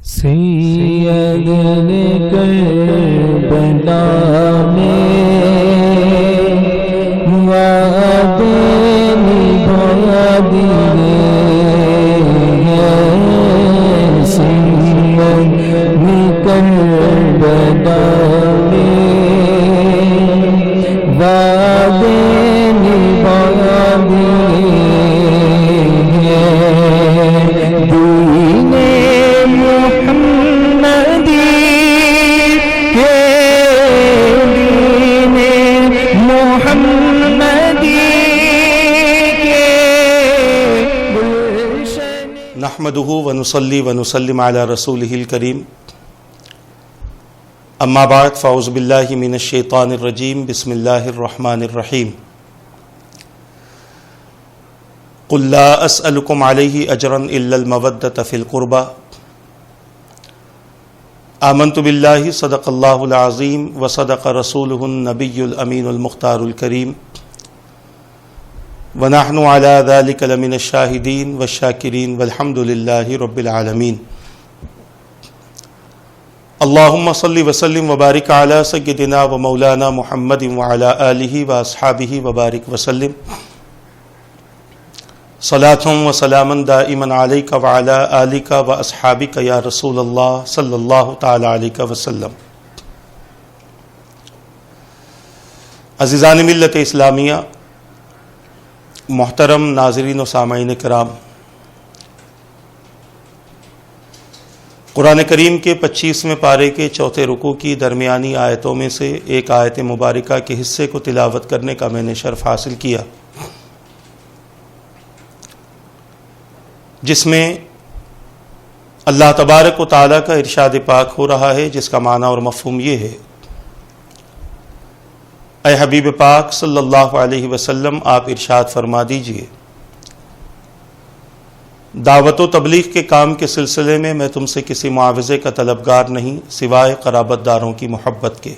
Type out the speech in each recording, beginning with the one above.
سید کربلا میں وعدے نبھا دیے ہیں، سید کربلا میں وعدے نبھا دیے ہیں، دین نحمده ونصلي ونسلم على رسوله الكريم اما بعد فاعوذ بالله من الشيطان الرجيم بسم الله الرحمن الرحيم قل لا أسألكم عليه أجرا إلا المودة في القربى آمنت بالله صدق الله العظيم وصدق رسوله النبي الأمين المختار الكريم ونحن على ذلك لمن الشاهدين والشاكرين والحمد لله رب العالمين اللهم صل وسلم وبارك على سيدنا ومولانا محمد وعلى آله وأصحابه وبارك وسلم صلاة وسلاما دائما عليك وعلى آلك وأصحابك يا رسول الله صلى الله تعالى عليك وسلم. عزیزان ملت اسلامیہ، محترم ناظرین و سامعین کرام، قرآن کریم کے 25ویں پارے کے چوتھے رکوع کی درمیانی آیتوں میں سے ایک آیت مبارکہ کے حصے کو تلاوت کرنے کا میں نے شرف حاصل کیا، جس میں اللہ تبارک و تعالیٰ کا ارشاد پاک ہو رہا ہے، جس کا معنی اور مفہوم یہ ہے: اے حبیب پاک صلی اللہ علیہ وسلم، آپ ارشاد فرما دیجئے، دعوت و تبلیغ کے کام کے سلسلے میں تم سے کسی معاوضے کا طلبگار نہیں سوائے قرابت داروں کی محبت کے۔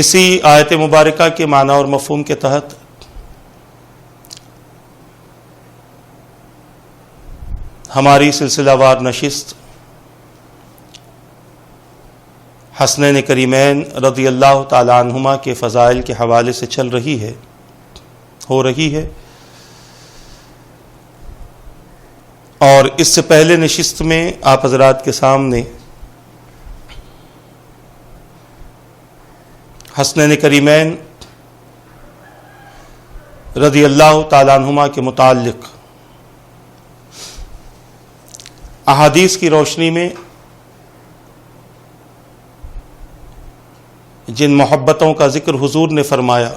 اسی آیت مبارکہ کے معنی اور مفہوم کے تحت ہماری سلسلہ وار نشست حسنین کریمین رضی اللہ تعالی عنہما کے فضائل کے حوالے سے چل رہی ہے، ہو رہی ہے، اور اس سے پہلے نشست میں آپ حضرات کے سامنے حسنین کریمین رضی اللہ تعالی عنہما کے متعلق احادیث کی روشنی میں جن محبتوں کا ذکر حضور نے فرمایا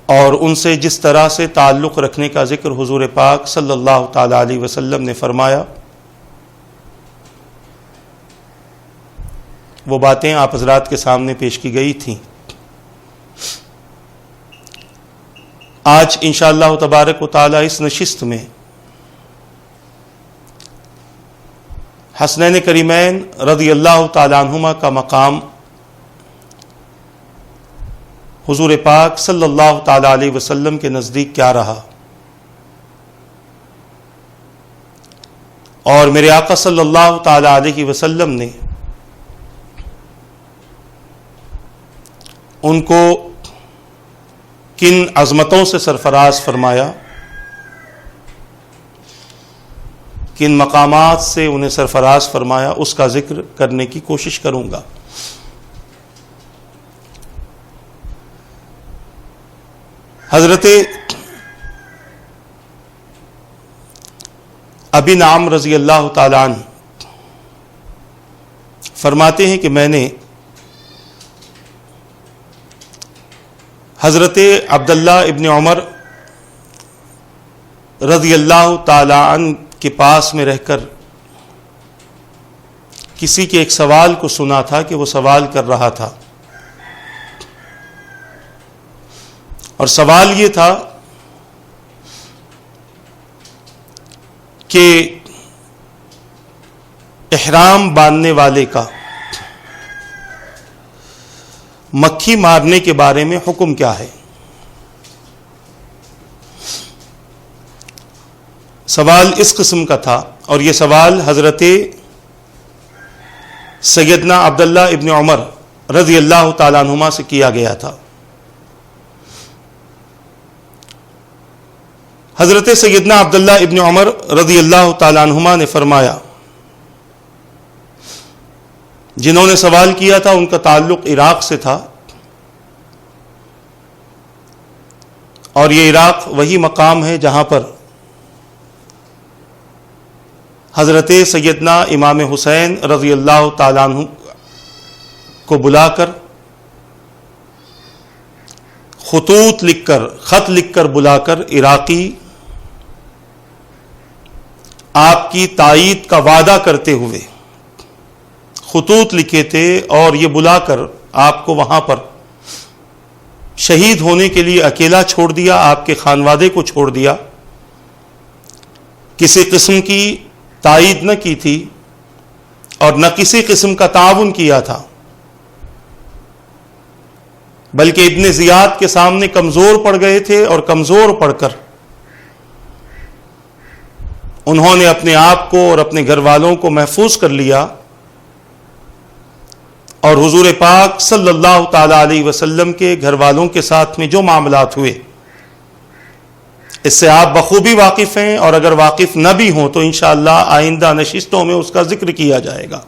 اور ان سے جس طرح سے تعلق رکھنے کا ذکر حضور پاک صلی اللہ تعالی علیہ وسلم نے فرمایا، وہ باتیں آپ حضرات کے سامنے پیش کی گئی تھیں۔ آج انشاءاللہ تبارک و تعالی اس نشست میں حسنین کریمین رضی اللہ تعالی عنہما کا مقام حضور پاک صلی اللہ تعالی علیہ وسلم کے نزدیک کیا رہا، اور میرے آقا صلی اللہ تعالی علیہ وسلم نے ان کو کن عظمتوں سے سرفراز فرمایا، کن مقامات سے انہیں سرفراز فرمایا، اس کا ذکر کرنے کی کوشش کروں گا۔ حضرت ابی نعم رضی اللہ تعالی عنہ فرماتے ہیں کہ میں نے حضرت عبداللہ ابن عمر رضی اللہ تعالی عنہ کے پاس میں رہ کر کسی کے ایک سوال کو سنا تھا کہ وہ سوال کر رہا تھا، اور سوال یہ تھا کہ احرام باندھنے والے کا مکھی مارنے کے بارے میں حکم کیا ہے۔ سوال اس قسم کا تھا، اور یہ سوال حضرت سیدنا عبداللہ ابن عمر رضی اللہ تعالیٰ عنہما سے کیا گیا تھا۔ حضرت سیدنا عبداللہ ابن عمر رضی اللہ تعالیٰ عنہما نے فرمایا، جنہوں نے سوال کیا تھا ان کا تعلق عراق سے تھا، اور یہ عراق وہی مقام ہے جہاں پر حضرت سیدنا امام حسین رضی اللہ تعالیٰ عنہ کو بلا کر خط لکھ کر بلا کر عراقی آپ کی تائید کا وعدہ کرتے ہوئے خطوط لکھے تھے، اور یہ بلا کر آپ کو وہاں پر شہید ہونے کے لیے اکیلا چھوڑ دیا، آپ کے خانوادے کو چھوڑ دیا، کسی قسم کی تائید نہ کی تھی اور نہ کسی قسم کا تعاون کیا تھا، بلکہ ابن زیاد کے سامنے کمزور پڑ گئے تھے، اور کمزور پڑ کر انہوں نے اپنے آپ کو اور اپنے گھر والوں کو محفوظ کر لیا، اور حضور پاک صلی اللہ تعالی علیہ وسلم کے گھر والوں کے ساتھ میں جو معاملات ہوئے اس سے آپ بخوبی واقف ہیں، اور اگر واقف نہ بھی ہوں تو انشاءاللہ آئندہ نشستوں میں اس کا ذکر کیا جائے گا۔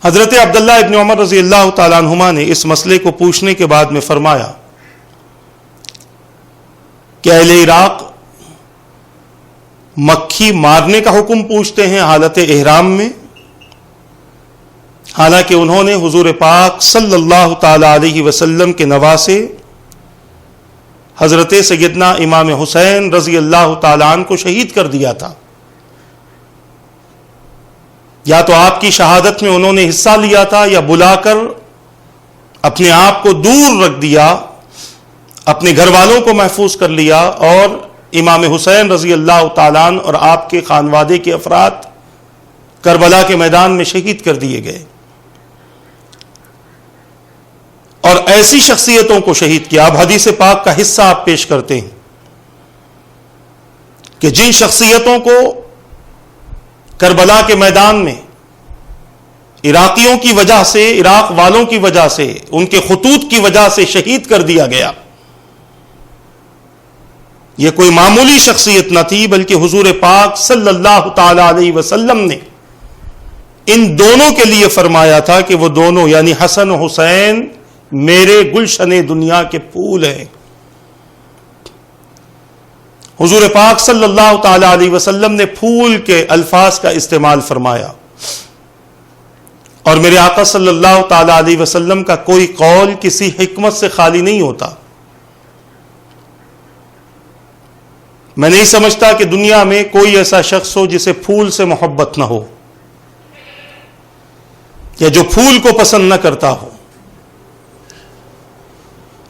حضرت عبداللہ ابن عمر رضی اللہ تعالیٰ عنہما نے اس مسئلے کو پوچھنے کے بعد میں فرمایا کہ اہل عراق مکھی مارنے کا حکم پوچھتے ہیں حالت احرام میں، حالانکہ انہوں نے حضور پاک صلی اللہ تعالی علیہ وسلم کے نواسے حضرت سیدنا امام حسین رضی اللہ تعالیٰ عنہ کو شہید کر دیا تھا۔ یا تو آپ کی شہادت میں انہوں نے حصہ لیا تھا، یا بلا کر اپنے آپ کو دور رکھ دیا، اپنے گھر والوں کو محفوظ کر لیا، اور امام حسین رضی اللہ تعالیٰ عنہ اور آپ کے خانوادے کے افراد کربلا کے میدان میں شہید کر دیے گئے۔ اور ایسی شخصیتوں کو شہید کیا۔ اب حدیث پاک کا حصہ آپ پیش کرتے ہیں کہ جن شخصیتوں کو کربلا کے میدان میں عراقیوں کی وجہ سے، عراق والوں کی وجہ سے، ان کے خطوط کی وجہ سے شہید کر دیا گیا، یہ کوئی معمولی شخصیت نہ تھی، بلکہ حضور پاک صلی اللہ تعالی علیہ وسلم نے ان دونوں کے لیے فرمایا تھا کہ وہ دونوں یعنی حسن و حسین میرے گلشن دنیا کے پھول ہیں۔ حضور پاک صلی اللہ تعالی علیہ وسلم نے پھول کے الفاظ کا استعمال فرمایا، اور میرے آقا صلی اللہ تعالی علیہ وسلم کا کوئی قول کسی حکمت سے خالی نہیں ہوتا۔ میں نہیں سمجھتا کہ دنیا میں کوئی ایسا شخص ہو جسے پھول سے محبت نہ ہو، یا جو پھول کو پسند نہ کرتا ہو۔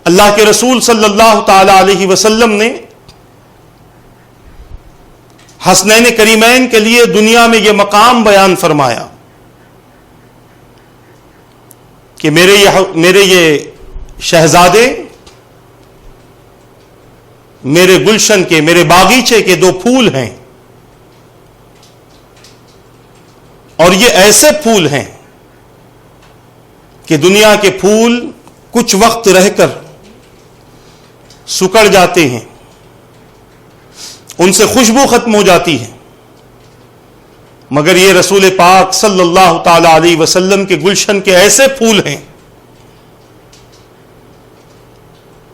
اللہ کے رسول صلی اللہ تعالی علیہ وسلم نے حسنین کریمین کے لیے دنیا میں یہ مقام بیان فرمایا کہ میرے یہ شہزادے میرے گلشن کے، میرے باغیچے کے دو پھول ہیں، اور یہ ایسے پھول ہیں کہ دنیا کے پھول کچھ وقت رہ کر سکڑ جاتے ہیں، ان سے خوشبو ختم ہو جاتی ہے، مگر یہ رسول پاک صلی اللہ تعالی علیہ وسلم کے گلشن کے ایسے پھول ہیں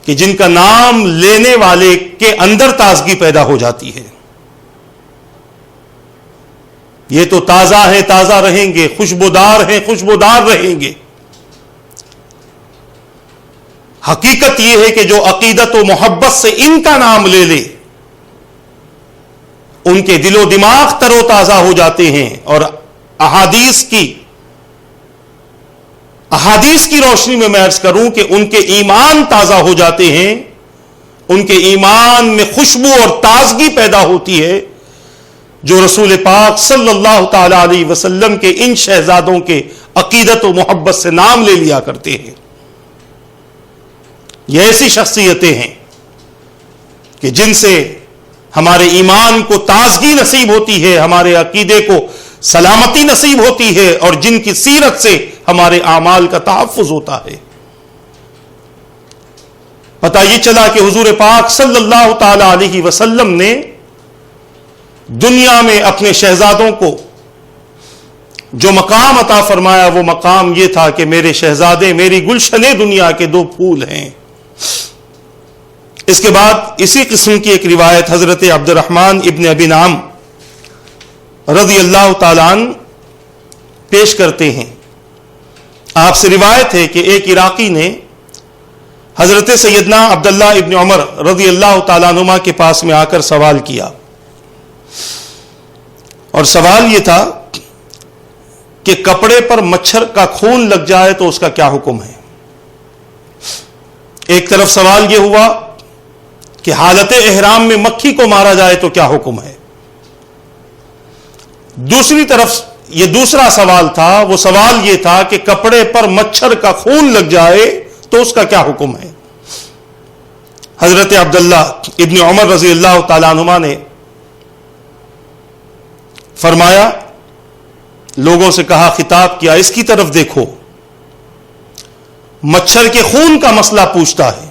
کہ جن کا نام لینے والے کے اندر تازگی پیدا ہو جاتی ہے۔ یہ تو تازہ ہیں، تازہ رہیں گے، خوشبودار ہیں، خوشبودار رہیں گے۔ حقیقت یہ ہے کہ جو عقیدت و محبت سے ان کا نام لے لے، ان کے دل و دماغ تر و تازہ ہو جاتے ہیں، اور احادیث کی روشنی میں عرض کروں کہ ان کے ایمان تازہ ہو جاتے ہیں، ان کے ایمان میں خوشبو اور تازگی پیدا ہوتی ہے، جو رسول پاک صلی اللہ تعالی علیہ وسلم کے ان شہزادوں کے عقیدت و محبت سے نام لے لیا کرتے ہیں۔ یہ ایسی شخصیتیں ہیں کہ جن سے ہمارے ایمان کو تازگی نصیب ہوتی ہے، ہمارے عقیدے کو سلامتی نصیب ہوتی ہے، اور جن کی سیرت سے ہمارے اعمال کا تحفظ ہوتا ہے۔ پتہ یہ چلا کہ حضور پاک صلی اللہ تعالی علیہ وسلم نے دنیا میں اپنے شہزادوں کو جو مقام عطا فرمایا، وہ مقام یہ تھا کہ میرے شہزادے میری گلشن دنیا کے دو پھول ہیں۔ اس کے بعد اسی قسم کی ایک روایت حضرت عبد الرحمن ابن ابی نعم رضی اللہ تعالیٰ عنہ پیش کرتے ہیں۔ آپ سے روایت ہے کہ ایک عراقی نے حضرت سیدنا عبداللہ ابن عمر رضی اللہ تعالیٰ عنہما کے پاس میں آ کر سوال کیا، اور سوال یہ تھا کہ کپڑے پر مچھر کا خون لگ جائے تو اس کا کیا حکم ہے۔ ایک طرف سوال یہ ہوا کہ حالت احرام میں مکھی کو مارا جائے تو کیا حکم ہے۔ دوسری طرف یہ دوسرا سوال تھا، وہ سوال یہ تھا کہ کپڑے پر مچھر کا خون لگ جائے تو اس کا کیا حکم ہے۔ حضرت عبداللہ ابن عمر رضی اللہ تعالیٰ عنہما نے فرمایا، لوگوں سے کہا، خطاب کیا، اس کی طرف دیکھو، مچھر کے خون کا مسئلہ پوچھتا ہے۔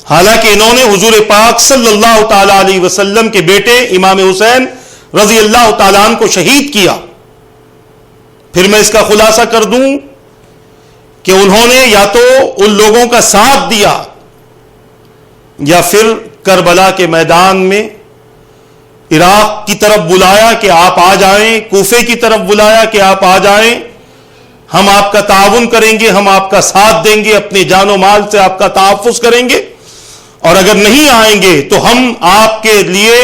حالانکہ انہوں نے حضور پاک صلی اللہ تعالی علیہ وسلم کے بیٹے امام حسین رضی اللہ تعالیٰ عنہ کو شہید کیا۔ پھر میں اس کا خلاصہ کر دوں کہ انہوں نے یا تو ان لوگوں کا ساتھ دیا یا پھر کربلا کے میدان میں عراق کی طرف بلایا کہ آپ آ جائیں، کوفے کی طرف بلایا کہ آپ آ جائیں، ہم آپ کا تعاون کریں گے، ہم آپ کا ساتھ دیں گے، اپنے جان و مال سے آپ کا تحفظ کریں گے، اور اگر نہیں آئیں گے تو ہم آپ کے لیے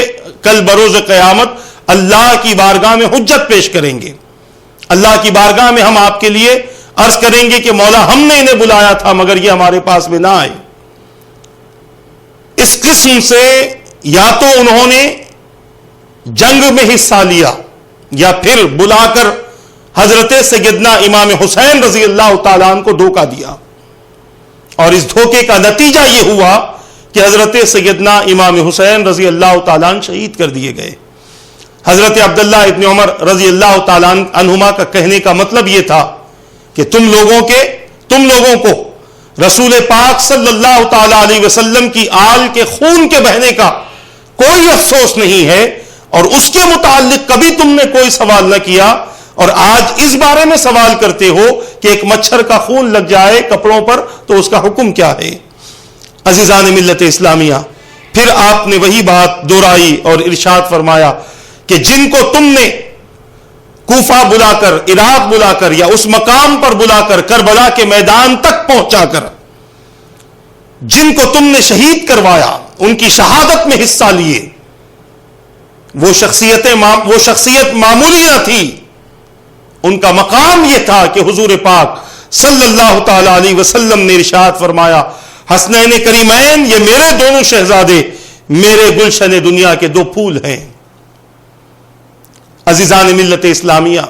کل بروز قیامت اللہ کی بارگاہ میں حجت پیش کریں گے۔ اللہ کی بارگاہ میں ہم آپ کے لیے عرض کریں گے کہ مولا ہم نے انہیں بلایا تھا مگر یہ ہمارے پاس میں نہ آئے۔ اس قسم سے یا تو انہوں نے جنگ میں حصہ لیا یا پھر بلا کر حضرت سیدنا امام حسین رضی اللہ تعالیٰ عنہ کو دھوکہ دیا، اور اس دھوکے کا نتیجہ یہ ہوا کہ حضرت سیدنا امام حسین رضی اللہ تعالیٰ عنہ شہید کر دیے گئے۔ حضرت عبداللہ ابن عمر رضی اللہ تعالیٰ عنہما کا کہنے کا مطلب یہ تھا کہ تم لوگوں کو رسول پاک صلی اللہ تعالی علیہ وسلم کی آل کے خون کے بہنے کا کوئی افسوس نہیں ہے، اور اس کے متعلق کبھی تم نے کوئی سوال نہ کیا، اور آج اس بارے میں سوال کرتے ہو کہ ایک مچھر کا خون لگ جائے کپڑوں پر تو اس کا حکم کیا ہے۔ عزیزان ملت اسلامیہ، پھر آپ نے وہی بات دہرائی اور ارشاد فرمایا کہ جن کو تم نے کوفہ بلا کر، عراق بلا کر، یا اس مقام پر بلا کر کربلا کے میدان تک پہنچا کر جن کو تم نے شہید کروایا، ان کی شہادت میں حصہ لیے، وہ شخصیت معمولی نہ تھی، ان کا مقام یہ تھا کہ حضور پاک صلی اللہ تعالی علیہ وسلم نے ارشاد فرمایا، حسنین کریمین، یہ میرے دونوں شہزادے میرے گلشن دنیا کے دو پھول ہیں۔ عزیزان ملت اسلامیہ،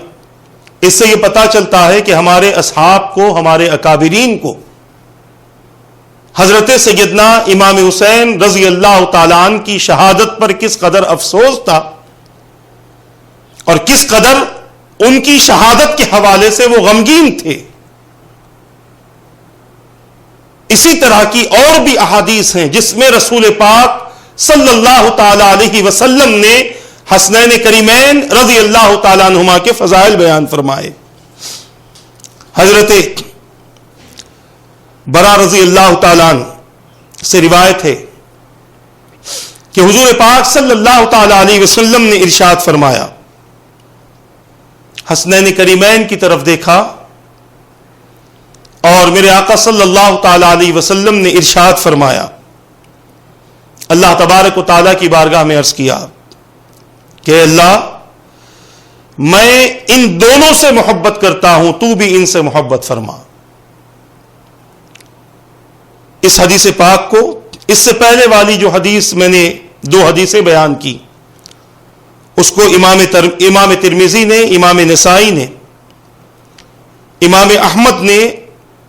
اس سے یہ پتا چلتا ہے کہ ہمارے اصحاب کو، ہمارے اکابرین کو حضرت سیدنا امام حسین رضی اللہ تعالیٰ عنہ کی شہادت پر کس قدر افسوس تھا، اور کس قدر ان کی شہادت کے حوالے سے وہ غمگین تھے۔ اسی طرح کی اور بھی احادیث ہیں جس میں رسول پاک صلی اللہ تعالی علیہ وسلم نے حسنین کریمین رضی اللہ تعالیٰ عنہما کے فضائل بیان فرمائے۔ حضرت برا رضی اللہ تعالیٰ عنہ سے روایت ہے کہ حضور پاک صلی اللہ تعالی علیہ وسلم نے ارشاد فرمایا، حسنین کریمین کی طرف دیکھا اور میرے آقا صلی اللہ تعالی علیہ وسلم نے ارشاد فرمایا، اللہ تبارک و تعالیٰ کی بارگاہ میں عرض کیا کہ اللہ، میں ان دونوں سے محبت کرتا ہوں، تو بھی ان سے محبت فرما۔ اس حدیث پاک کو، اس سے پہلے والی جو حدیث میں نے دو حدیثیں بیان کی، اس کو امام ترمذی نے، امام نسائی نے، امام احمد نے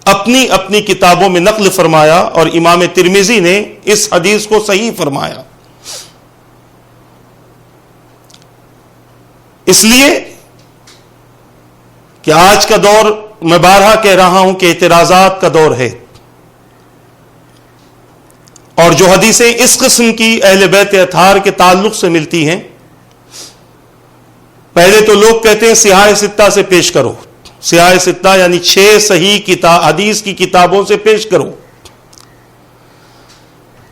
اپنی اپنی کتابوں میں نقل فرمایا اور امام ترمذی نے اس حدیث کو صحیح فرمایا. اس لیے کہ آج کا دور، میں بارہا کہہ رہا ہوں کہ اعتراضات کا دور ہے، اور جو حدیثیں اس قسم کی اہل بیت اطہار کے تعلق سے ملتی ہیں، پہلے تو لوگ کہتے ہیں سیاہ ستہ سے پیش کرو، سیاہ ستہ یعنی 6 صحیح حدیث کی کتابوں سے پیش کرو.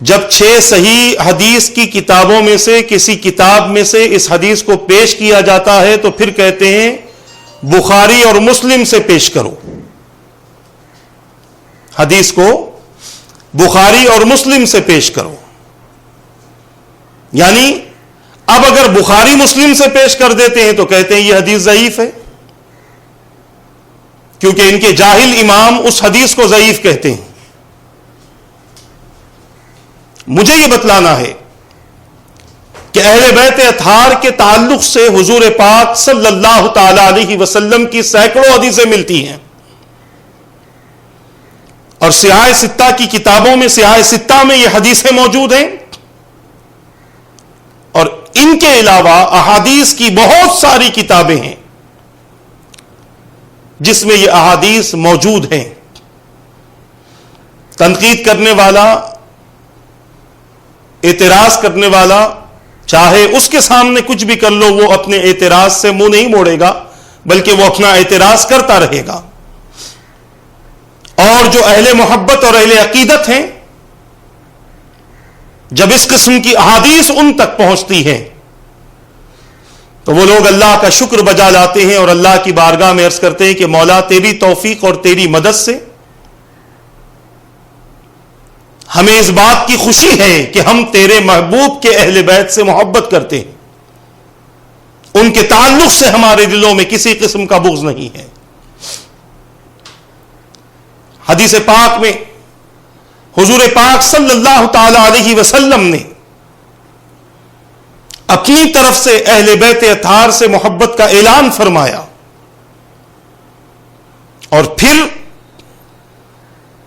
جب 6 صحیح حدیث کی کتابوں میں سے کسی کتاب میں سے اس حدیث کو پیش کیا جاتا ہے تو پھر کہتے ہیں بخاری اور مسلم سے پیش کرو. حدیث کو بخاری اور مسلم سے پیش کرو. یعنی اب اگر بخاری مسلم سے پیش کر دیتے ہیں تو کہتے ہیں یہ حدیث ضعیف ہے، کیونکہ ان کے جاہل امام اس حدیث کو ضعیف کہتے ہیں. مجھے یہ بتلانا ہے کہ اہل بیت اطہار کے تعلق سے حضور پاک صلی اللہ تعالی علیہ وسلم کی سینکڑوں حدیثیں ملتی ہیں، اور سیاہ ستہ کی کتابوں میں، سیاہ ستہ میں یہ حدیثیں موجود ہیں، اور ان کے علاوہ احادیث کی بہت ساری کتابیں ہیں جس میں یہ احادیث موجود ہیں. تنقید کرنے والا، اعتراض کرنے والا، چاہے اس کے سامنے کچھ بھی کر لو، وہ اپنے اعتراض سے منہ نہیں موڑے گا، بلکہ وہ اپنا اعتراض کرتا رہے گا. اور جو اہل محبت اور اہل عقیدت ہیں، جب اس قسم کی احادیث ان تک پہنچتی ہیں تو وہ لوگ اللہ کا شکر بجا لاتے ہیں اور اللہ کی بارگاہ میں عرض کرتے ہیں کہ مولا تیری توفیق اور تیری مدد سے ہمیں اس بات کی خوشی ہے کہ ہم تیرے محبوب کے اہل بیت سے محبت کرتے ہیں، ان کے تعلق سے ہمارے دلوں میں کسی قسم کا بغض نہیں ہے. حدیث پاک میں حضور پاک صلی اللہ تعالی علیہ وسلم نے اپنی طرف سے اہل بیت اطہار سے محبت کا اعلان فرمایا، اور پھر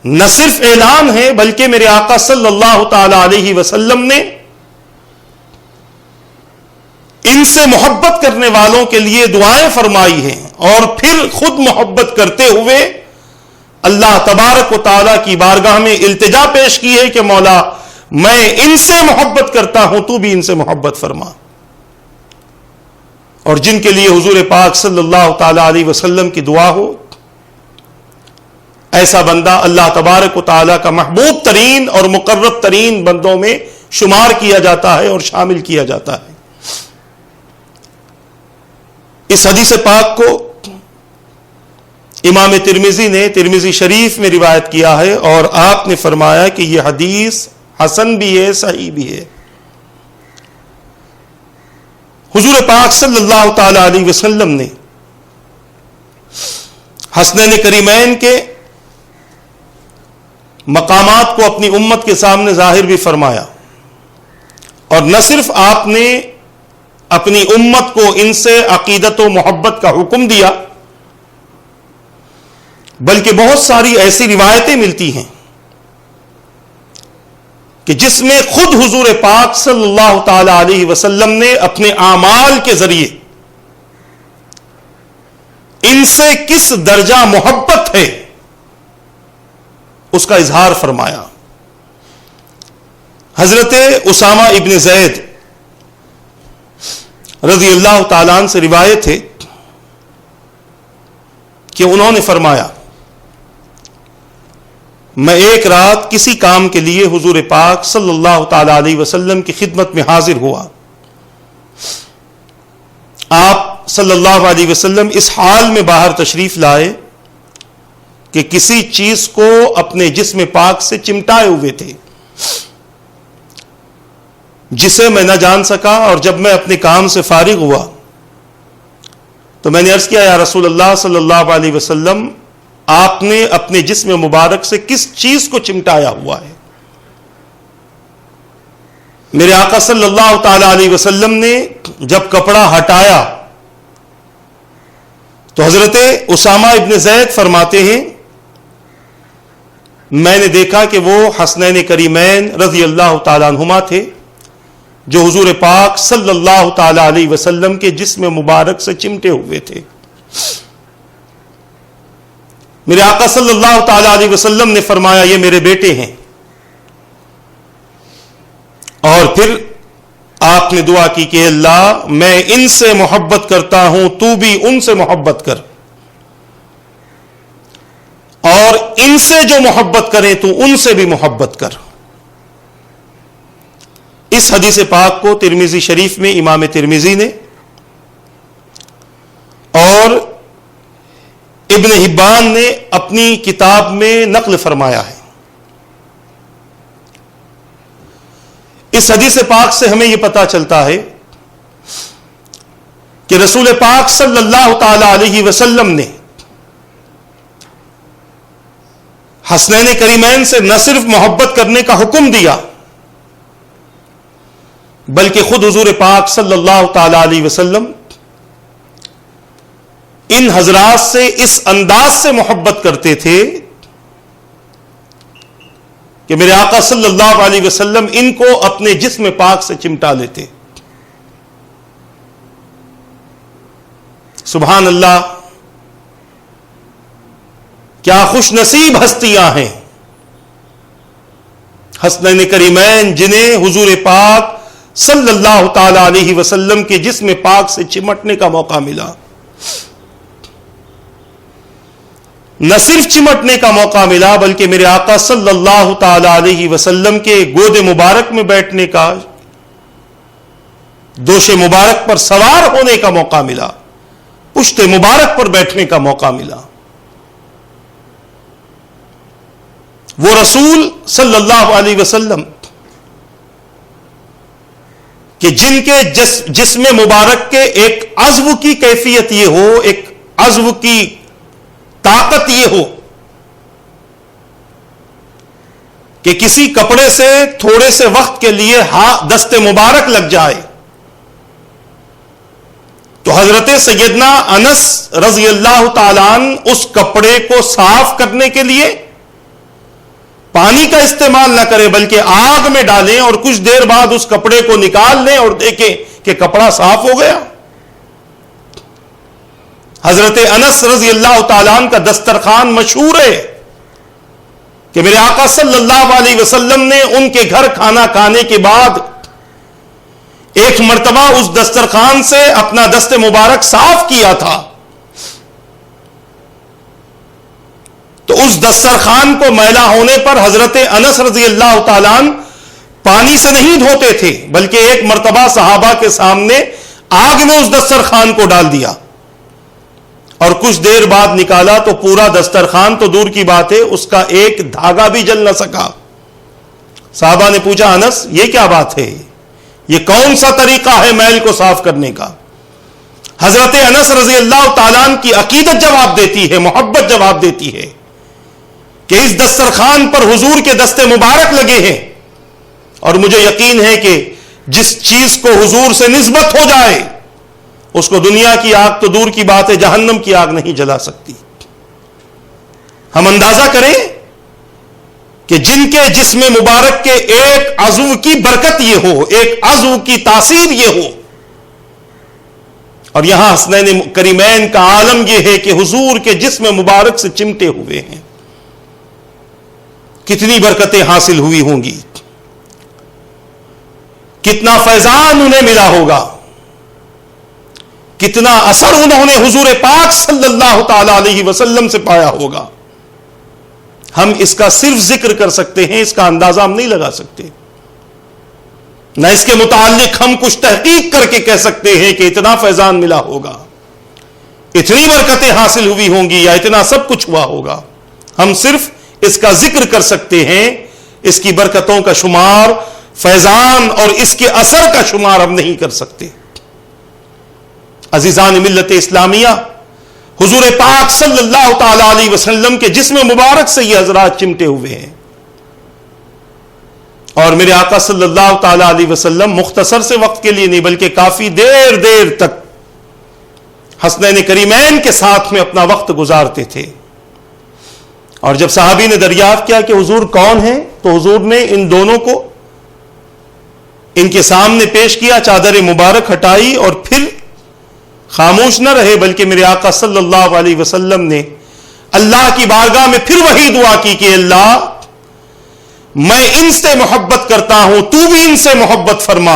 نہ صرف اعلان ہے بلکہ میرے آقا صلی اللہ تعالی علیہ وسلم نے ان سے محبت کرنے والوں کے لیے دعائیں فرمائی ہیں، اور پھر خود محبت کرتے ہوئے اللہ تبارک و تعالیٰ کی بارگاہ میں التجا پیش کی ہے کہ مولا میں ان سے محبت کرتا ہوں، تو بھی ان سے محبت فرما. اور جن کے لیے حضور پاک صلی اللہ تعالی علیہ وسلم کی دعا ہو، ایسا بندہ اللہ تبارک و تعالیٰ کا محبوب ترین اور مقرب ترین بندوں میں شمار کیا جاتا ہے اور شامل کیا جاتا ہے. اس حدیث پاک کو امام ترمذی نے ترمذی شریف میں روایت کیا ہے، اور آپ نے فرمایا کہ یہ حدیث حسن بھی ہے، صحیح بھی ہے. حضور پاک صلی اللہ تعالی علیہ وسلم نے حسنین کریمین کے مقامات کو اپنی امت کے سامنے ظاہر بھی فرمایا، اور نہ صرف آپ نے اپنی امت کو ان سے عقیدت و محبت کا حکم دیا، بلکہ بہت ساری ایسی روایتیں ملتی ہیں کہ جس میں خود حضور پاک صلی اللہ تعالی علیہ وسلم نے اپنے اعمال کے ذریعے ان سے کس درجہ محبت ہے اس کا اظہار فرمایا. حضرت اسامہ ابن زید رضی اللہ تعالیٰ عنہ سے روایت ہے کہ انہوں نے فرمایا میں ایک رات کسی کام کے لیے حضور پاک صلی اللہ تعالی علیہ وسلم کی خدمت میں حاضر ہوا. آپ صلی اللہ علیہ وسلم اس حال میں باہر تشریف لائے کہ کسی چیز کو اپنے جسم پاک سے چمٹائے ہوئے تھے، جسے میں نہ جان سکا. اور جب میں اپنے کام سے فارغ ہوا تو میں نے عرض کیا یا رسول اللہ صلی اللہ علیہ وسلم، آپ نے اپنے جسم مبارک سے کس چیز کو چمٹایا ہوا ہے؟ میرے آقا صلی اللہ تعالی علیہ وسلم نے جب کپڑا ہٹایا تو حضرت اسامہ ابن زید فرماتے ہیں میں نے دیکھا کہ وہ حسنین کریمین رضی اللہ تعالیٰ عنہما تھے جو حضور پاک صلی اللہ تعالیٰ علیہ وسلم کے جسم مبارک سے چمٹے ہوئے تھے. میرے آقا صلی اللہ تعالیٰ علیہ وسلم نے فرمایا یہ میرے بیٹے ہیں. اور پھر آپ نے دعا کی کہ اللہ میں ان سے محبت کرتا ہوں، تو بھی ان سے محبت کر، اور ان سے جو محبت کریں تو ان سے بھی محبت کر. اس حدیث پاک کو ترمذی شریف میں امام ترمذی نے اور ابن حبان نے اپنی کتاب میں نقل فرمایا ہے. اس حدیث پاک سے ہمیں یہ پتہ چلتا ہے کہ رسول پاک صلی اللہ تعالی علیہ وسلم نے حسنین کریمین سے نہ صرف محبت کرنے کا حکم دیا بلکہ خود حضور پاک صلی اللہ تعالی علیہ وسلم ان حضرات سے اس انداز سے محبت کرتے تھے کہ میرے آقا صلی اللہ علیہ وسلم ان کو اپنے جسم پاک سے چمٹا لیتے. سبحان اللہ، کیا خوش نصیب ہستیاں ہیں حسنین کریمین جنہیں حضور پاک صلی اللہ تعالی علیہ وسلم کے جسم پاک سے چمٹنے کا موقع ملا. نہ صرف چمٹنے کا موقع ملا بلکہ میرے آقا صلی اللہ تعالی علیہ وسلم کے گود مبارک میں بیٹھنے کا، دوش مبارک پر سوار ہونے کا موقع ملا، پشت مبارک پر بیٹھنے کا موقع ملا. وہ رسول صلی اللہ علیہ وسلم کہ جن کے جسم مبارک کے ایک عضو کی کیفیت یہ ہو، ایک عضو کی طاقت یہ ہو کہ کسی کپڑے سے تھوڑے سے وقت کے لیے دست مبارک لگ جائے تو حضرت سیدنا انس رضی اللہ تعالیٰ عنہ اس کپڑے کو صاف کرنے کے لیے پانی کا استعمال نہ کریں بلکہ آگ میں ڈالیں اور کچھ دیر بعد اس کپڑے کو نکال لیں اور دیکھیں کہ کپڑا صاف ہو گیا. حضرت انس رضی اللہ تعالیٰ عنہ کا دسترخوان مشہور ہے کہ میرے آقا صلی اللہ علیہ وسلم نے ان کے گھر کھانا کھانے کے بعد ایک مرتبہ اس دسترخوان سے اپنا دست مبارک صاف کیا تھا تو اس دسترخوان کو میلا ہونے پر حضرت انس رضی اللہ تعالیٰ عنہ پانی سے نہیں دھوتے تھے بلکہ ایک مرتبہ صحابہ کے سامنے آگ میں اس دسترخوان کو ڈال دیا اور کچھ دیر بعد نکالا تو پورا دسترخوان تو دور کی بات ہے اس کا ایک دھاگا بھی جل نہ سکا. صحابہ نے پوچھا انس یہ کیا بات ہے، یہ کون سا طریقہ ہے میل کو صاف کرنے کا؟ حضرت انس رضی اللہ تعالیٰ عنہ کی عقیدت جواب دیتی ہے، محبت جواب دیتی ہے کہ اس دسترخوان پر حضور کے دست مبارک لگے ہیں اور مجھے یقین ہے کہ جس چیز کو حضور سے نسبت ہو جائے اس کو دنیا کی آگ تو دور کی بات ہے جہنم کی آگ نہیں جلا سکتی. ہم اندازہ کریں کہ جن کے جسم مبارک کے ایک عضو کی برکت یہ ہو، ایک عضو کی تاثیر یہ ہو، اور یہاں حسنین کریمین کا عالم یہ ہے کہ حضور کے جسم مبارک سے چمٹے ہوئے ہیں، کتنی برکتیں حاصل ہوئی ہوں گی، کتنا فیضان انہیں ملا ہوگا، کتنا اثر انہوں نے حضور پاک صلی اللہ تعالی علیہ وسلم سے پایا ہوگا. ہم اس کا صرف ذکر کر سکتے ہیں، اس کا اندازہ ہم نہیں لگا سکتے، نہ اس کے متعلق ہم کچھ تحقیق کر کے کہہ سکتے ہیں کہ اتنا فیضان ملا ہوگا، اتنی برکتیں حاصل ہوئی ہوں گی یا اتنا سب کچھ ہوا ہوگا. ہم صرف اس کا ذکر کر سکتے ہیں، اس کی برکتوں کا شمار، فیضان اور اس کے اثر کا شمار ہم نہیں کر سکتے. عزیزان ملت اسلامیہ، حضور پاک صلی اللہ تعالی علیہ وسلم کے جسم مبارک سے یہ حضرات چمٹے ہوئے ہیں اور میرے آقا صلی اللہ تعالی علیہ وسلم مختصر سے وقت کے لیے نہیں بلکہ کافی دیر تک حسنین کریمین کے ساتھ میں اپنا وقت گزارتے تھے اور جب صحابی نے دریافت کیا کہ حضور کون ہیں، تو حضور نے ان دونوں کو ان کے سامنے پیش کیا، چادر مبارک ہٹائی اور پھر خاموش نہ رہے، بلکہ میرے آقا صلی اللہ علیہ وسلم نے اللہ کی بارگاہ میں پھر وہی دعا کی کہ اللہ میں ان سے محبت کرتا ہوں، تو بھی ان سے محبت فرما،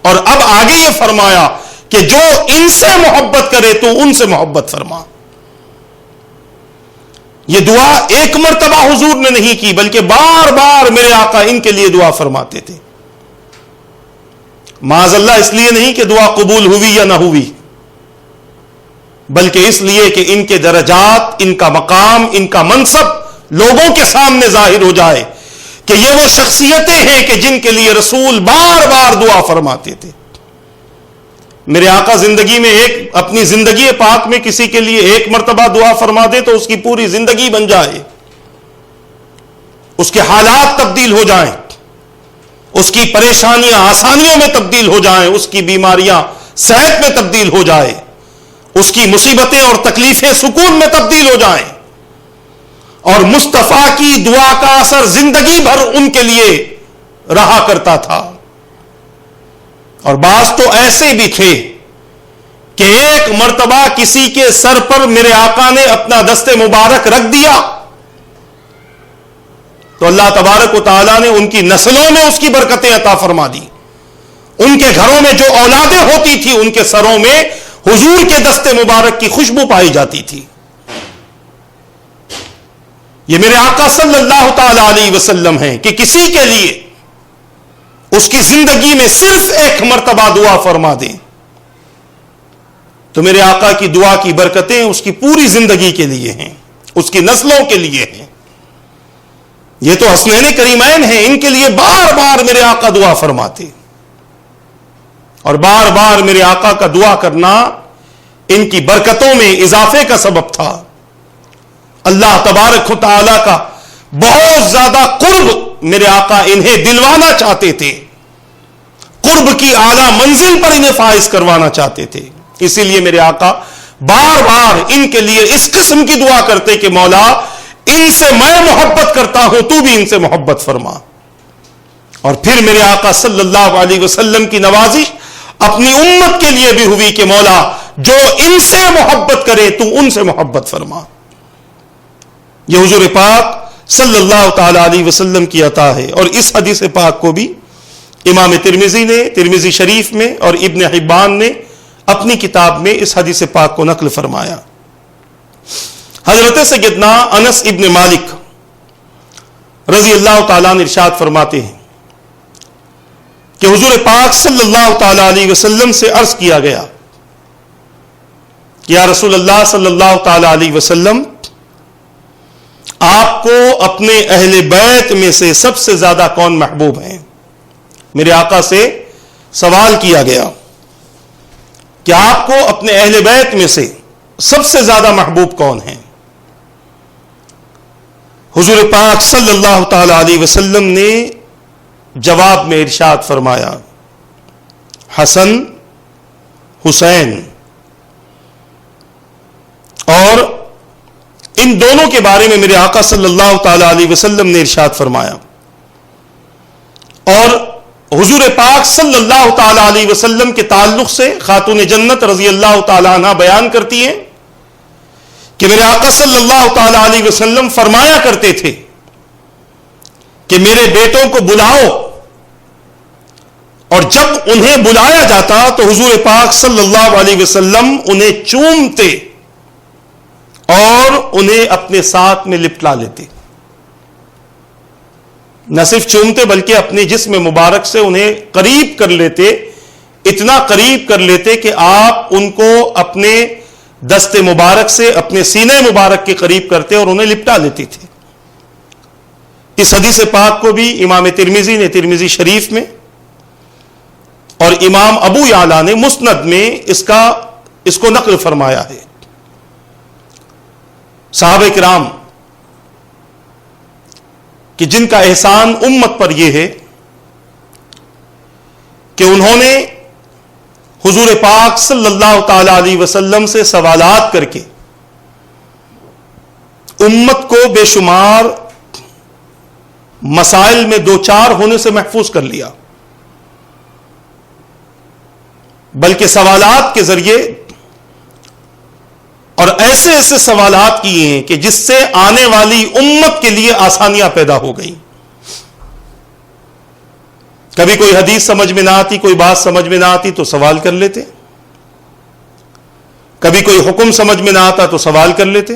اور اب آگے یہ فرمایا کہ جو ان سے محبت کرے تو ان سے محبت فرما۔ یہ دعا ایک مرتبہ حضور نے نہیں کی، بلکہ بار بار میرے آقا ان کے لیے دعا فرماتے تھے۔ معاذ اللہ اس لیے نہیں کہ دعا قبول ہوئی یا نہ ہوئی، بلکہ اس لیے کہ ان کے درجات، ان کا مقام، ان کا منصب لوگوں کے سامنے ظاہر ہو جائے کہ یہ وہ شخصیتیں ہیں کہ جن کے لیے رسول بار بار دعا فرماتے تھے۔ میرے آقا زندگی میں اپنی زندگی پاک میں کسی کے لیے ایک مرتبہ دعا فرما دے تو اس کی پوری زندگی بن جائے، اس کے حالات تبدیل ہو جائیں، اس کی پریشانیاں آسانیوں میں تبدیل ہو جائیں، اس کی بیماریاں صحت میں تبدیل ہو جائے، اس کی مصیبتیں اور تکلیفیں سکون میں تبدیل ہو جائیں، اور مصطفیٰ کی دعا کا اثر زندگی بھر ان کے لیے رہا کرتا تھا۔ اور بعض تو ایسے بھی تھے کہ ایک مرتبہ کسی کے سر پر میرے آقا نے اپنا دست مبارک رکھ دیا تو اللہ تبارک و تعالیٰ نے ان کی نسلوں میں اس کی برکتیں عطا فرما دی۔ ان کے گھروں میں جو اولادیں ہوتی تھی ان کے سروں میں حضور کے دست مبارک کی خوشبو پائی جاتی تھی۔ یہ میرے آقا صلی اللہ تعالی علیہ وسلم ہیں کہ کسی کے لیے اس کی زندگی میں صرف ایک مرتبہ دعا فرما دیں تو میرے آقا کی دعا کی برکتیں اس کی پوری زندگی کے لیے ہیں، اس کی نسلوں کے لیے ہیں۔ یہ تو حسنین کریمین ہیں، ان کے لیے بار بار میرے آقا دعا فرماتے، اور بار بار میرے آقا کا دعا کرنا ان کی برکتوں میں اضافے کا سبب تھا۔ اللہ تبارک و تعالی کا بہت زیادہ قرب میرے آقا انہیں دلوانا چاہتے تھے، قرب کی اعلیٰ منزل پر انہیں فائز کروانا چاہتے تھے، اسی لیے میرے آقا بار بار ان کے لیے اس قسم کی دعا کرتے کہ مولا ان سے میں محبت کرتا ہوں، تو بھی ان سے محبت فرما۔ اور پھر میرے آقا صلی اللہ علیہ وسلم کی نوازش اپنی امت کے لیے بھی ہوئی کہ مولا جو ان سے محبت کرے تو ان سے محبت فرما۔ یہ حضور پاک صلی اللہ تعالی علیہ وسلم کی عطا ہے، اور اس حدیث پاک کو بھی امام ترمذی نے ترمذی شریف میں اور ابن حبان نے اپنی کتاب میں اس حدیث پاک کو نقل فرمایا۔ حضرت سیدنا انس ابن مالک رضی اللہ تعالیٰ عنہ ارشاد فرماتے ہیں کہ حضور پاک صلی اللہ تعالی علیہ وسلم سے عرض کیا گیا کہ یا رسول اللہ صلی اللہ تعالی علیہ وسلم، آپ کو اپنے اہل بیت میں سے سب سے زیادہ کون محبوب ہیں؟ میرے آقا سے سوال کیا گیا کہ آپ کو اپنے اہل بیت میں سے سب سے زیادہ محبوب کون ہیں؟ حضور پاک صلی اللہ تعالی علیہ وسلم نے جواب میں ارشاد فرمایا، حسن، حسین۔ اور ان دونوں کے بارے میں میرے آقا صلی اللہ تعالی علیہ وسلم نے ارشاد فرمایا، اور حضور پاک صلی اللہ تعالی علیہ وسلم کے تعلق سے خاتون جنت رضی اللہ تعالی عنہ بیان کرتی ہیں کہ میرے آقا صلی اللہ تعالی علیہ وسلم فرمایا کرتے تھے کہ میرے بیٹوں کو بلاؤ، اور جب انہیں بلایا جاتا تو حضور پاک صلی اللہ علیہ وسلم انہیں چومتے اور انہیں اپنے ساتھ میں لپٹا لیتے۔ نہ صرف چومتے بلکہ اپنے جسم مبارک سے انہیں قریب کر لیتے، اتنا قریب کر لیتے کہ آپ ان کو اپنے دست مبارک سے اپنے سینے مبارک کے قریب کرتے اور انہیں لپٹا لیتے تھے۔ اس حدیث پاک کو بھی امام ترمذی نے ترمذی شریف میں اور امام ابو یعلا نے مسند میں اس کو نقل فرمایا ہے۔ صحابہ کرام کہ جن کا احسان امت پر یہ ہے کہ انہوں نے حضور پاک صلی اللہ تعالی علیہ وسلم سے سوالات کر کے امت کو بے شمار مسائل میں دوچار ہونے سے محفوظ کر لیا، بلکہ سوالات کے ذریعے اور ایسے ایسے سوالات کیے ہیں کہ جس سے آنے والی امت کے لیے آسانیاں پیدا ہو گئیں۔ کبھی کوئی حدیث سمجھ میں نہ آتی، کوئی بات سمجھ میں نہ آتی تو سوال کر لیتے، کبھی کوئی حکم سمجھ میں نہ آتا تو سوال کر لیتے،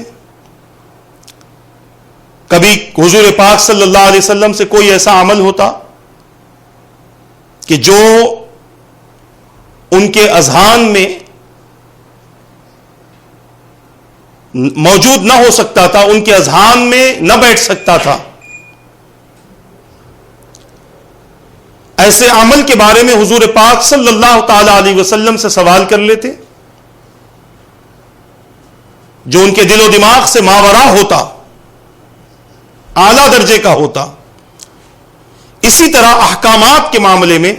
کبھی حضور پاک صلی اللہ علیہ وسلم سے کوئی ایسا عمل ہوتا کہ جو ان کے اذہان میں موجود نہ ہو سکتا تھا، ان کے اذہان میں نہ بیٹھ سکتا تھا، ایسے عمل کے بارے میں حضور پاک صلی اللہ تعالی علیہ وسلم سے سوال کر لیتے جو ان کے دل و دماغ سے ماورا ہوتا، اعلیٰ درجے کا ہوتا۔ اسی طرح احکامات کے معاملے میں،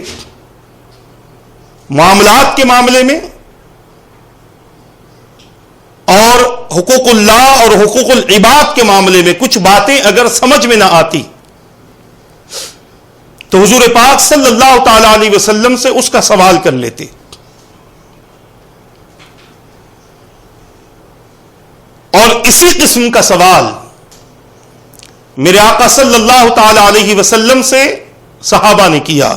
معاملات کے معاملے میں اور حقوق اللہ اور حقوق العباد کے معاملے میں کچھ باتیں اگر سمجھ میں نہ آتی تو حضور پاک صلی اللہ تعالی علیہ وسلم سے اس کا سوال کر لیتے۔ اور اسی قسم کا سوال میرے آقا صلی اللہ تعالی علیہ وسلم سے صحابہ نے کیا،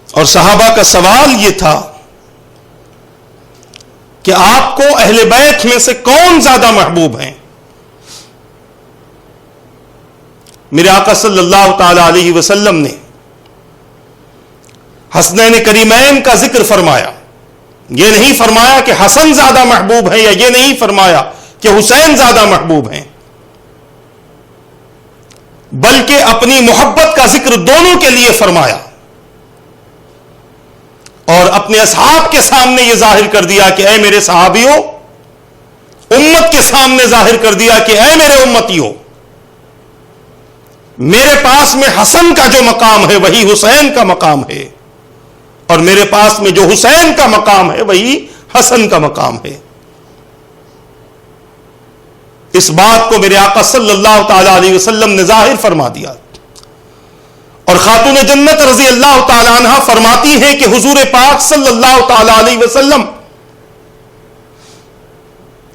اور صحابہ کا سوال یہ تھا کہ آپ کو اہل بیت میں سے کون زیادہ محبوب ہیں؟ میرے آقا صلی اللہ تعالی علیہ وسلم نے حسنین کریمین کا ذکر فرمایا، یہ نہیں فرمایا کہ حسن زیادہ محبوب ہے، یا یہ نہیں فرمایا کہ حسین زیادہ محبوب ہیں، بلکہ اپنی محبت کا ذکر دونوں کے لیے فرمایا، اور اپنے اصحاب کے سامنے یہ ظاہر کر دیا کہ اے میرے صحابیوں، امت کے سامنے ظاہر کر دیا کہ اے میرے امتیوں، میرے پاس میں حسن کا جو مقام ہے وہی حسین کا مقام ہے، اور میرے پاس میں جو حسین کا مقام ہے وہی حسن کا مقام ہے۔ اس بات کو میرے آقا صلی اللہ تعالی علیہ وسلم نے ظاہر فرما دیا، اور خاتون جنت رضی اللہ تعالی عنہ فرماتی ہیں کہ حضور پاک صلی اللہ تعالی علیہ وسلم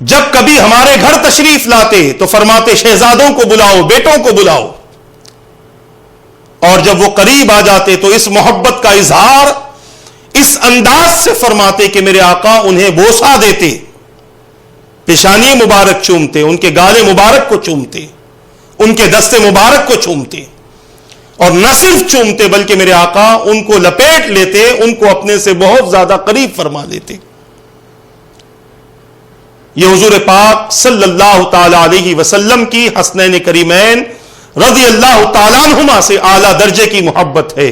جب کبھی ہمارے گھر تشریف لاتے تو فرماتے شہزادوں کو بلاؤ، بیٹوں کو بلاؤ، اور جب وہ قریب آ جاتے تو اس محبت کا اظہار اس انداز سے فرماتے کہ میرے آقا انہیں بوسہ دیتے، پیشانی مبارک چومتے، ان کے گالے مبارک کو چومتے، ان کے دست مبارک کو چومتے، اور نہ صرف چومتے بلکہ میرے آقا ان کو لپیٹ لیتے، ان کو اپنے سے بہت زیادہ قریب فرما لیتے۔ یہ حضور پاک صلی اللہ تعالی علیہ وسلم کی حسنین کریمین رضی اللہ تعالیٰ عنہما سے اعلیٰ درجے کی محبت ہے،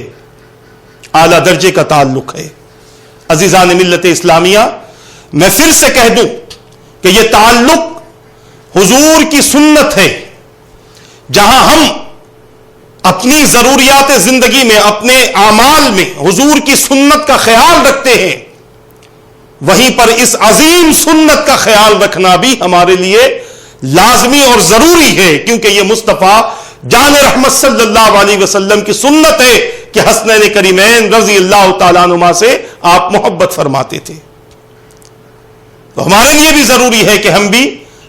اعلیٰ درجے کا تعلق ہے۔ عزیزان ملت اسلامیہ، میں پھر سے کہہ دوں کہ یہ تعلق حضور کی سنت ہے، جہاں ہم اپنی ضروریات زندگی میں، اپنے اعمال میں حضور کی سنت کا خیال رکھتے ہیں، وہیں پر اس عظیم سنت کا خیال رکھنا بھی ہمارے لیے لازمی اور ضروری ہے، کیونکہ یہ مصطفیٰ جان رحمت صلی اللہ علیہ وسلم کی سنت ہے کہ حسنین کریمین رضی اللہ تعالیٰ عنہما سے آپ محبت فرماتے تھے۔ تو ہمارے لیے بھی ضروری ہے کہ ہم بھی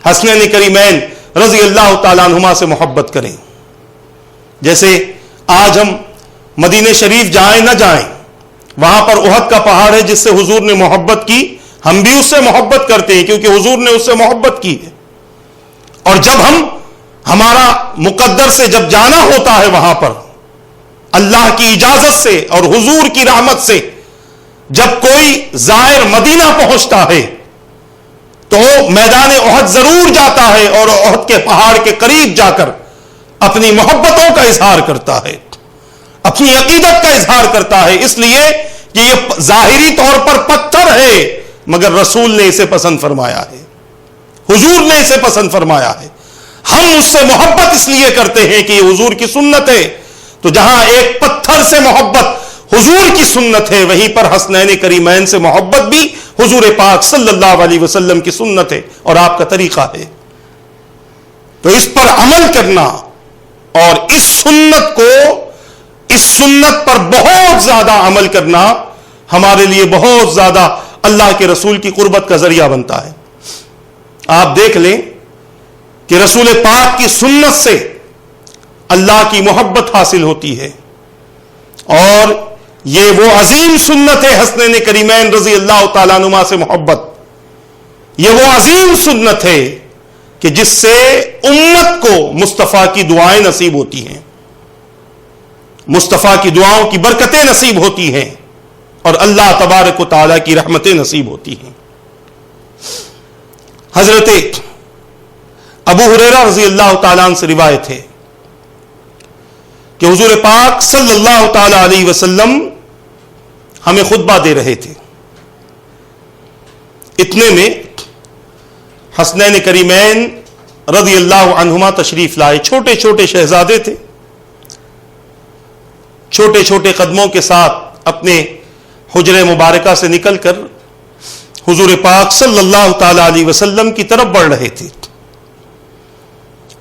حسنین کریمین رضی اللہ تعالیٰ عنہما سے محبت کریں۔ جیسے آج ہم مدینہ شریف جائیں نہ جائیں، وہاں پر احد کا پہاڑ ہے جس سے حضور نے محبت کی، ہم بھی اس سے محبت کرتے ہیں کیونکہ حضور نے اس سے محبت کی ہے، اور جب ہمارا مقدر سے جب جانا ہوتا ہے وہاں پر اللہ کی اجازت سے اور حضور کی رحمت سے، جب کوئی زائر مدینہ پہنچتا ہے تو میدان احد ضرور جاتا ہے اور احد کے پہاڑ کے قریب جا کر اپنی محبتوں کا اظہار کرتا ہے، اپنی عقیدت کا اظہار کرتا ہے، اس لیے کہ یہ ظاہری طور پر پتھر ہے مگر رسول نے اسے پسند فرمایا ہے، حضور نے اسے پسند فرمایا ہے۔ ہم اس سے محبت اس لیے کرتے ہیں کہ یہ حضور کی سنت ہے، تو جہاں ایک پتھر سے محبت حضور کی سنت ہے، وہیں پر حسنین کریمین سے محبت بھی حضور پاک صلی اللہ علیہ وسلم کی سنت ہے اور آپ کا طریقہ ہے. تو اس پر عمل کرنا اور اس سنت پر بہت زیادہ عمل کرنا ہمارے لیے بہت زیادہ اللہ کے رسول کی قربت کا ذریعہ بنتا ہے. آپ دیکھ لیں کہ رسول پاک کی سنت سے اللہ کی محبت حاصل ہوتی ہے، اور یہ وہ عظیم سنت ہے حسنین کریمین رضی اللہ تعالیٰ عنہما سے محبت. یہ وہ عظیم سنت ہے کہ جس سے امت کو مصطفیٰ کی دعائیں نصیب ہوتی ہیں، مصطفیٰ کی دعاؤں کی برکتیں نصیب ہوتی ہیں، اور اللہ تبارک و تعالیٰ کی رحمتیں نصیب ہوتی ہیں. حضرت ابو ہریرہ رضی اللہ تعالیٰ عنہ سے روایت ہے کہ حضور پاک صلی اللہ تعالیٰ علیہ وسلم ہمیں خطبہ دے رہے تھے. اتنے میں حسنین کریمین رضی اللہ عنہما تشریف لائے. چھوٹے چھوٹے شہزادے تھے، چھوٹے چھوٹے قدموں کے ساتھ اپنے حجرہ مبارکہ سے نکل کر حضور پاک صلی اللہ تعالی علیہ وسلم کی طرف بڑھ رہے تھے.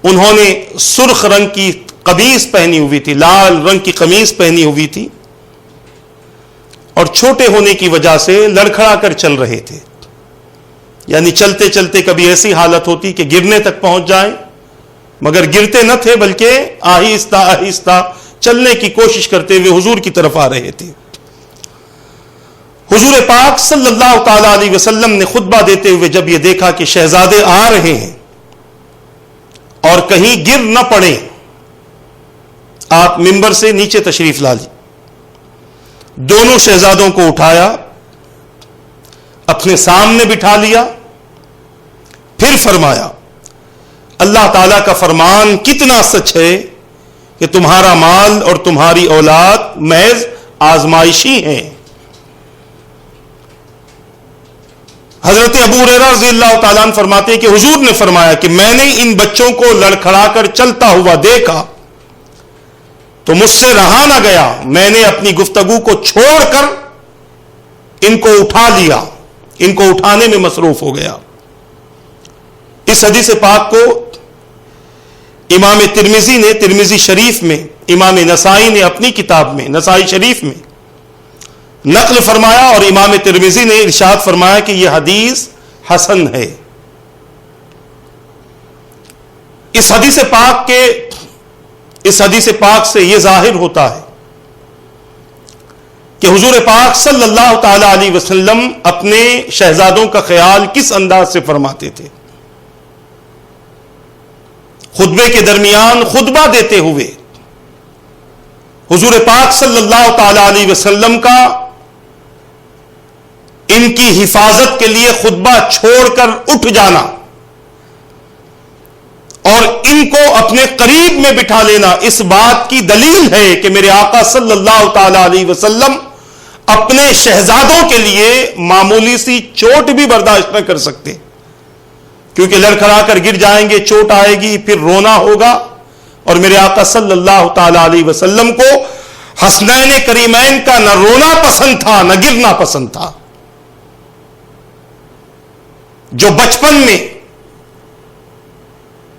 انہوں نے سرخ رنگ کی قمیص پہنی ہوئی تھی، لال رنگ کی قمیص پہنی ہوئی تھی، اور چھوٹے ہونے کی وجہ سے لڑکھڑا کر چل رہے تھے. یعنی چلتے چلتے کبھی ایسی حالت ہوتی کہ گرنے تک پہنچ جائیں، مگر گرتے نہ تھے بلکہ آہستہ آہستہ چلنے کی کوشش کرتے ہوئے حضور کی طرف آ رہے تھے. حضور پاک صلی اللہ تعالی علیہ وسلم نے خطبہ دیتے ہوئے جب یہ دیکھا کہ شہزادے آ رہے ہیں اور کہیں گر نہ پڑیں، آپ منبر سے نیچے تشریف لا لی. دونوں شہزادوں کو اٹھایا، اپنے سامنے بٹھا لیا، پھر فرمایا اللہ تعالیٰ کا فرمان کتنا سچ ہے کہ تمہارا مال اور تمہاری اولاد محض آزمائشی ہیں. حضرت ابو ہریرہ رضی اللہ تعالیٰ عنہ فرماتے ہیں کہ حضور نے فرمایا کہ میں نے ان بچوں کو لڑکھڑا کر چلتا ہوا دیکھا تو مجھ سے رہا نہ گیا، میں نے اپنی گفتگو کو چھوڑ کر ان کو اٹھا لیا، ان کو اٹھانے میں مصروف ہو گیا. اس حدیث پاک کو امام ترمذی نے ترمذی شریف میں، امام نسائی نے اپنی کتاب میں نسائی شریف میں نقل فرمایا، اور امام ترمذی نے ارشاد فرمایا کہ یہ حدیث حسن ہے. اس حدیث پاک سے یہ ظاہر ہوتا ہے کہ حضور پاک صلی اللہ تعالی علیہ وسلم اپنے شہزادوں کا خیال کس انداز سے فرماتے تھے. خطبے کے درمیان خطبہ دیتے ہوئے حضور پاک صلی اللہ تعالی علیہ وسلم کا ان کی حفاظت کے لیے خطبہ چھوڑ کر اٹھ جانا اور ان کو اپنے قریب میں بٹھا لینا اس بات کی دلیل ہے کہ میرے آقا صلی اللہ تعالی علیہ وسلم اپنے شہزادوں کے لیے معمولی سی چوٹ بھی برداشت نہ کر سکتے، کیونکہ لڑکھڑا کر گر جائیں گے، چوٹ آئے گی، پھر رونا ہوگا. اور میرے آقا صلی اللہ تعالی علیہ وسلم کو حسنین کریمین کا نہ رونا پسند تھا نہ گرنا پسند تھا. جو بچپن میں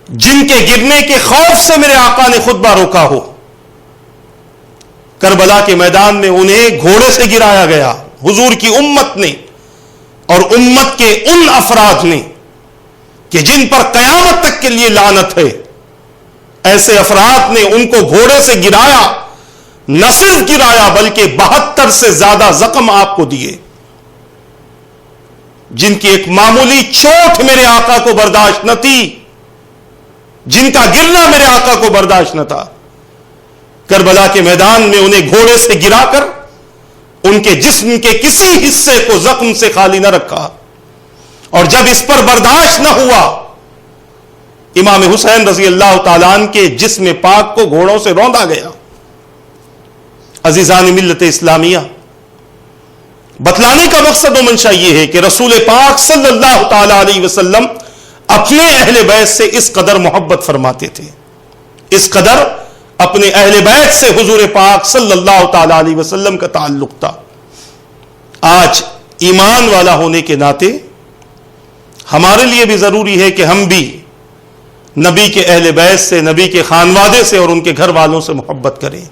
جن کے گرنے کے خوف سے میرے آقا نے خطبہ روکا ہو، کربلا کے میدان میں انہیں گھوڑے سے گرایا گیا حضور کی امت نے اور امت کے ان افراد نے کہ جن پر قیامت تک کے لیے لعنت ہے. ایسے افراد نے ان کو گھوڑے سے گرایا، نہ صرف گرایا بلکہ 72 سے زیادہ زخم آپ کو دیے، جن کی ایک معمولی چوٹ میرے آقا کو برداشت نہ تھی، جن کا گرنا میرے آقا کو برداشت نہ تھا. کربلا کے میدان میں انہیں گھوڑے سے گرا کر ان کے جسم کے کسی حصے کو زخم سے خالی نہ رکھا. اور جب اس پر برداشت نہ ہوا، امام حسین رضی اللہ تعالیٰ عنہ کے جسم پاک کو گھوڑوں سے روندا گیا. عزیزان ملت اسلامیہ، بتلانے کا مقصد و منشا یہ ہے کہ رسول پاک صلی اللہ تعالی علیہ وسلم اپنے اہل بیت سے اس قدر محبت فرماتے تھے، اس قدر اپنے اہل بیت سے حضور پاک صلی اللہ تعالی علیہ وسلم کا تعلق تھا۔ آج ایمان والا ہونے کے ناطے ہمارے لیے بھی ضروری ہے کہ ہم بھی نبی کے اہل بیت سے، نبی کے خانوادے سے اور ان کے گھر والوں سے محبت کریں۔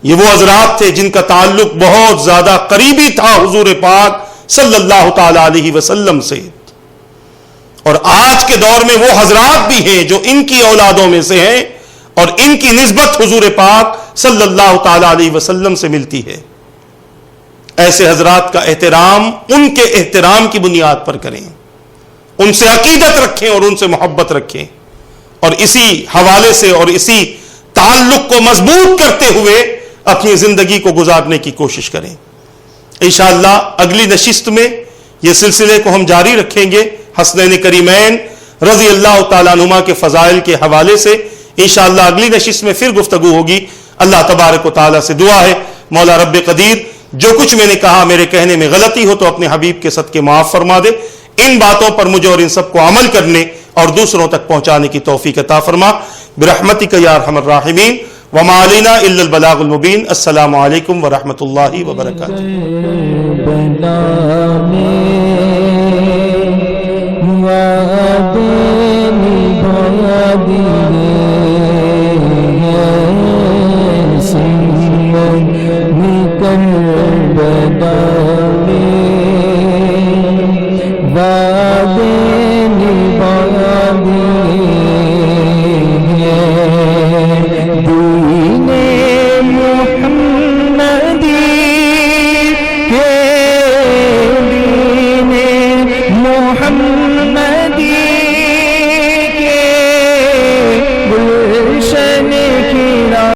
یہ وہ حضرات تھے جن کا تعلق بہت زیادہ قریبی تھا حضور پاک صلی اللہ تعالی علیہ وسلم سے، اور آج کے دور میں وہ حضرات بھی ہیں جو ان کی اولادوں میں سے ہیں اور ان کی نسبت حضور پاک صلی اللہ تعالی علیہ وسلم سے ملتی ہے۔ ایسے حضرات کا احترام ان کے احترام کی بنیاد پر کریں، ان سے عقیدت رکھیں اور ان سے محبت رکھیں، اور اسی حوالے سے اور اسی تعلق کو مضبوط کرتے ہوئے اپنی زندگی کو گزارنے کی کوشش کریں۔ انشاءاللہ اگلی نشست میں یہ سلسلے کو ہم جاری رکھیں گے حسنین کریمین رضی اللہ تعالیٰ عنہما کے فضائل کے حوالے سے۔ انشاءاللہ اگلی نشست میں پھر گفتگو ہوگی۔ اللہ تبارک و تعالیٰ سے دعا ہے مولا رب قدیر جو کچھ میں نے کہا میرے کہنے میں غلطی ہو تو اپنے حبیب کے صدقے معاف فرما دے، ان باتوں پر مجھے اور ان سب کو عمل کرنے اور دوسروں تک پہنچانے کی توفیق عطا فرما برحمتک یا ارحم الراحمین۔ وما علینا الا البلاغ المبین۔ السلام علیکم ورحمۃ اللہ وبرکاتہ۔